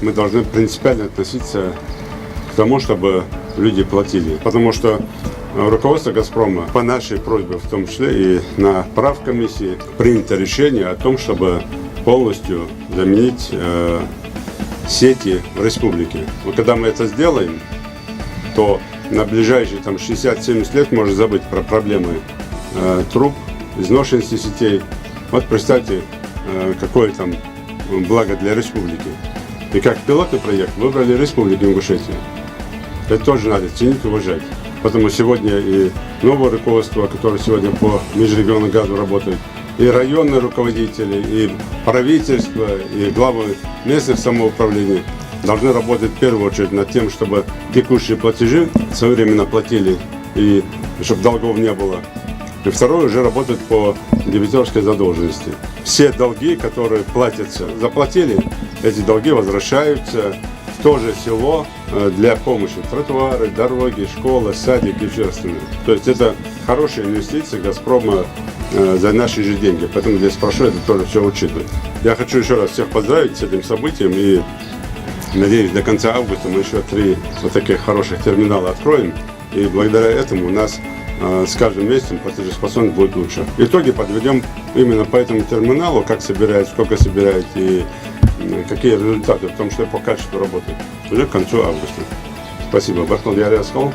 мы должны принципиально относиться к тому, чтобы люди платили. Потому что руководство «Газпрома» по нашей просьбе, в том числе и на правкомиссии, принято решение о том, чтобы полностью заменить сети в республике. Вот когда мы это сделаем, то на ближайшие 60-70 лет можно забыть про проблемы труб, изношенности сетей. Вот представьте, какое там благо для республики. И как пилотный проект выбрали республику Ингушетия. Это тоже надо ценить и уважать. Поэтому сегодня и новое руководство, которое сегодня по межрегионному газу работает, и районные руководители, и правительство, и главы местных самоуправлений должны работать в первую очередь над тем, чтобы текущие платежи своевременно платили, и чтобы долгов не было. И второе, уже работать по дебиторской задолженности. Все долги, которые платятся, заплатили, эти долги возвращаются в то же село для помощи. Тротуары, дороги, школы, садик и все остальное. То есть это хорошая инвестиция «Газпрома» за наши же деньги. Поэтому здесь прошу это тоже все учитывать. Я хочу еще раз всех поздравить с этим событием и надеюсь, до конца августа мы еще 3 вот таких хороших терминала откроем. И благодаря этому у нас с каждым месяцем платежеспособность будет лучше. Итоги подведем именно по этому терминалу, как собирает, сколько собирает и какие результаты, в том числе по качеству работы, уже к концу августа. Спасибо. Спасибо.